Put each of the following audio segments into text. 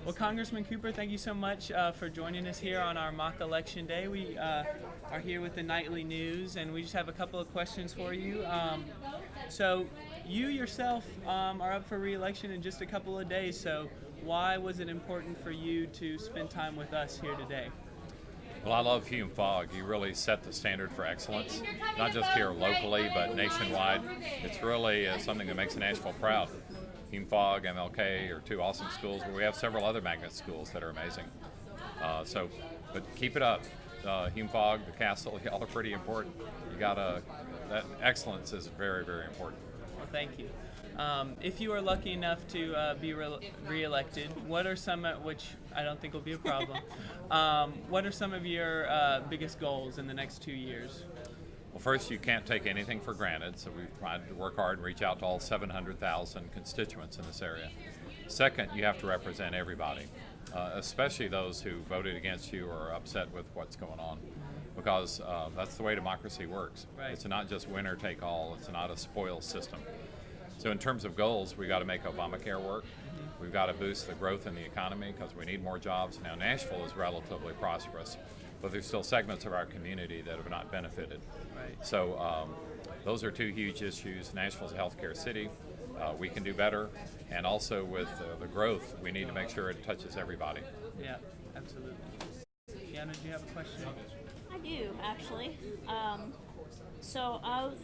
Well, Congressman Cooper, thank you so much for joining us here on our mock election day. We are here with the nightly news, and we just have a couple of questions for you. So you yourself are up for re-election in just a couple of days, so why was it important for you to spend time with us here today? Well, I love Hume-Fogg. He really set the standard for excellence, not just here locally, but nationwide. It's really something that makes Nashville proud. Hume-Fogg, MLK are two awesome schools, but we have several other magnet schools that are amazing. But keep it up. Hume-Fogg, the castle, y'all are pretty important. That excellence is very, very important. Well, thank you. If you are lucky enough to be re-elected, what are some, which I don't think will be a problem, what are some of your biggest goals in the next 2 years? Well, first, you can't take anything for granted, so we've tried to work hard and reach out to all 700,000 constituents in this area. Second, you have to represent everybody, especially those who voted against you or are upset with what's going on, because that's the way democracy works. Right. It's not just winner take all, it's not a spoils system. So in terms of goals, we've got to make Obamacare work. We've got to boost the growth in the economy because we need more jobs. Now, Nashville is relatively prosperous, but there's still segments of our community that have not benefited. Right. So those are two huge issues. Nashville's a healthcare city. We can do better. And also with the growth, we need to make sure it touches everybody. Yeah, absolutely. Fiona, do you have a question? I do, actually. So of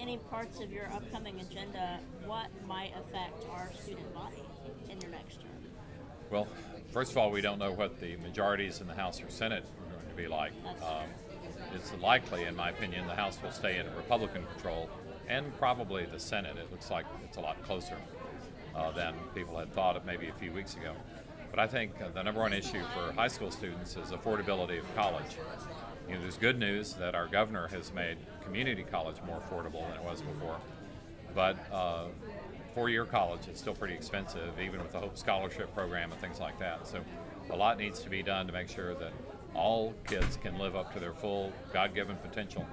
any parts of your upcoming agenda, what might affect our student body in your next term? Well, first of all, we don't know what the majorities in the House or Senate are going to be like. It's likely, in my opinion, the House will stay in Republican control, and probably the Senate. It looks like it's a lot closer than people had thought of maybe a few weeks ago. But I think the number one issue for high school students is affordability of college. You know, there's good news that our governor has made community college more affordable than it was before, but four-year college is still pretty expensive, even with the Hope Scholarship Program and things like that. So a lot needs to be done to make sure that all kids can live up to their full God-given potential,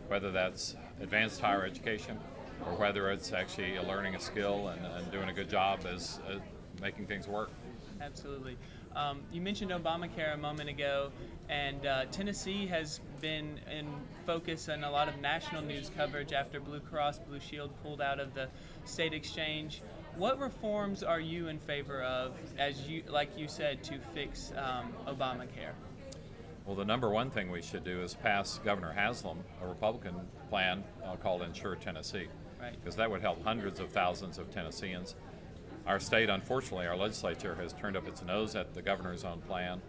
whether that's advanced higher education or whether it's actually learning a skill and doing a good job as making things work. Absolutely. You mentioned Obamacare a moment ago, and Tennessee has been in focus in a lot of national news coverage after Blue Cross Blue Shield pulled out of the state exchange. What reforms are you in favor of, as you, like you said, to fix Obamacare? Well, the number one thing we should do is pass Governor Haslam a Republican plan called Insure Tennessee, right? Because that would help hundreds of thousands of Tennesseans. Our state, unfortunately, our legislature has turned up its nose at the governor's own plan.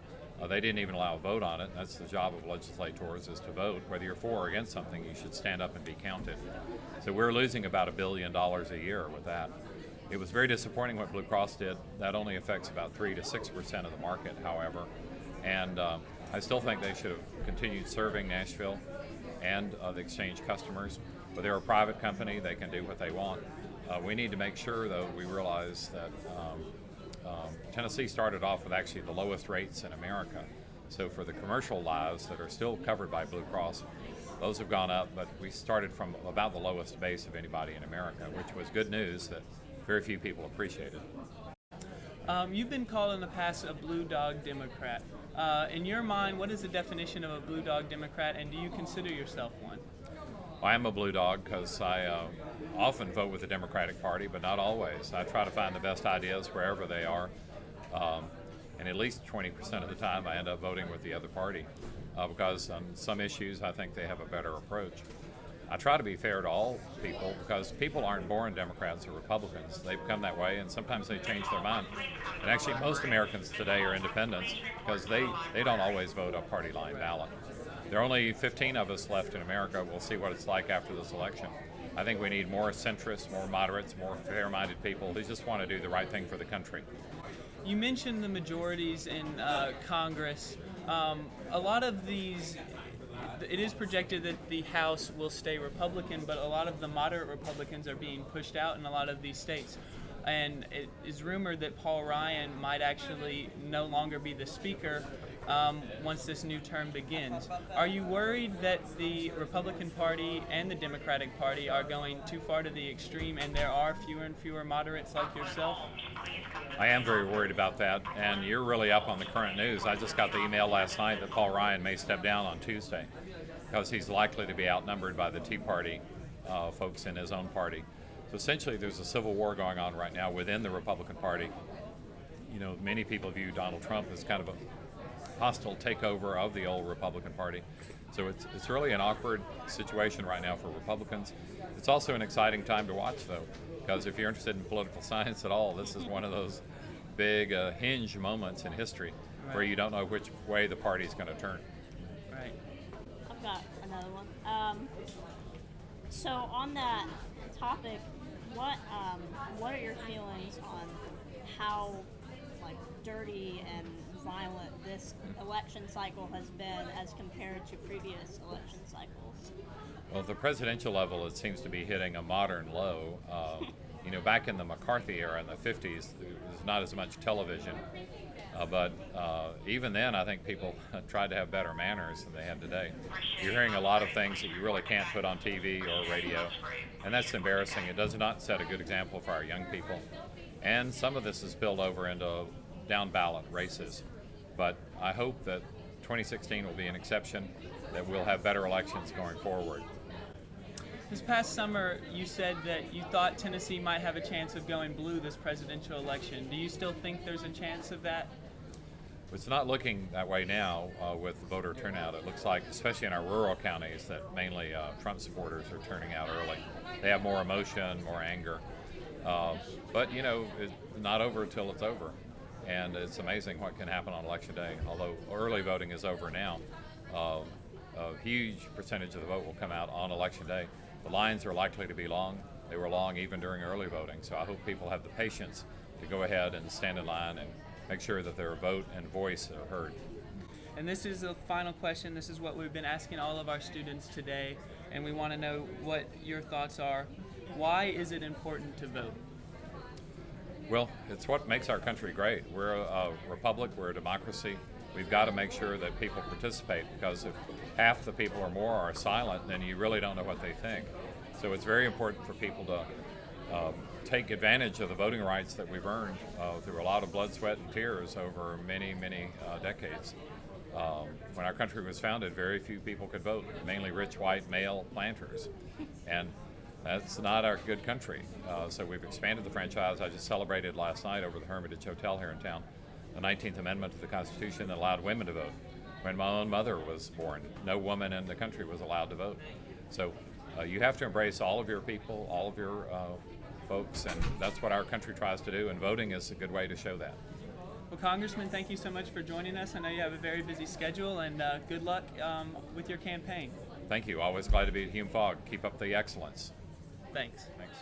They didn't even allow a vote on it. That's the job of legislators, is to vote. Whether you're for or against something, you should stand up and be counted. So we're losing about $1 billion a year with that. It was very disappointing what Blue Cross did. That only affects about 3 to 6% of the market, however. And I still think they should have continued serving Nashville and the exchange customers. But they're a private company. They can do what they want. We need to make sure, though, we realize that Tennessee started off with actually the lowest rates in America. So for the commercial lives that are still covered by Blue Cross, those have gone up, but we started from about the lowest base of anybody in America, which was good news that very few people appreciated. You've been called in the past a blue dog Democrat. In your mind, what is the definition of a blue dog Democrat, and do you consider yourself one? I am a blue dog because I often vote with the Democratic Party, but not always. I try to find the best ideas wherever they are, and at least 20% of the time I end up voting with the other party because on some issues I think they have a better approach. I try to be fair to all people because people aren't born Democrats or Republicans. They become that way, and sometimes they change their mind. And actually, most Americans today are independents because they don't always vote a party line ballot. There are only 15 of us left in America. We'll see what it's like after this election. I think we need more centrists, more moderates, more fair-minded people who just want to do the right thing for the country. You mentioned the majorities in Congress. A lot of these, it is projected that the House will stay Republican, but a lot of the moderate Republicans are being pushed out in a lot of these states. And it is rumored that Paul Ryan might actually no longer be the Speaker once this new term begins. Are you worried that the Republican Party and the Democratic Party are going too far to the extreme and there are fewer and fewer moderates like yourself? I am very worried about that, and you're really up on the current news. I just got the email last night that Paul Ryan may step down on Tuesday because he's likely to be outnumbered by the Tea Party folks in his own party. So essentially there's a civil war going on right now within the Republican Party. You know, many people view Donald Trump as kind of a hostile takeover of the old Republican Party. So it's really an awkward situation right now for Republicans. It's also an exciting time to watch, though, because if you're interested in political science at all, this is one of those big hinge moments in history where you don't know which way the party's going to turn. Right. I've got another one. So on that topic, what are your feelings on how dirty and violent this election cycle has been as compared to previous election cycles? Well, at the presidential level, it seems to be hitting a modern low. You know, back in the McCarthy era in the 50s, there was not as much television. But even then, I think people tried to have better manners than they have today. You're hearing a lot of things that you really can't put on TV or radio, and that's embarrassing. It does not set a good example for our young people. And some of this is spilled over into down ballot races. But I hope that 2016 will be an exception, that we'll have better elections going forward. This past summer, you said that you thought Tennessee might have a chance of going blue this presidential election. Do you still think there's a chance of that? It's not looking that way now with voter turnout. It looks like, especially in our rural counties, that mainly Trump supporters are turning out early. They have more emotion, more anger. But, you know, it's not over until it's over. And it's amazing what can happen on Election Day. Although early voting is over now, a huge percentage of the vote will come out on Election Day. The lines are likely to be long. They were long even during early voting. So I hope people have the patience to go ahead and stand in line and make sure that their vote and voice are heard. And this is the final question. This is what we've been asking all of our students today, and we want to know what your thoughts are. Why is it important to vote? Well, it's what makes our country great. We're a republic, we're a democracy. We've got to make sure that people participate, because if half the people or more are silent, then you really don't know what they think. So it's very important for people to take advantage of the voting rights that we've earned through a lot of blood, sweat, and tears over many, many decades. When our country was founded, very few people could vote, mainly rich, white, male planters. And that's not our good country. So we've expanded the franchise. I just celebrated last night over the Hermitage Hotel here in town the 19th Amendment to the Constitution that allowed women to vote. When my own mother was born, no woman in the country was allowed to vote. So you have to embrace all of your people, all of your folks, and that's what our country tries to do, and voting is a good way to show that. Well, Congressman, thank you so much for joining us. I know you have a very busy schedule, and good luck with your campaign. Thank you. Always glad to be at Hume-Fogg. Keep up the excellence. Thanks. Thanks.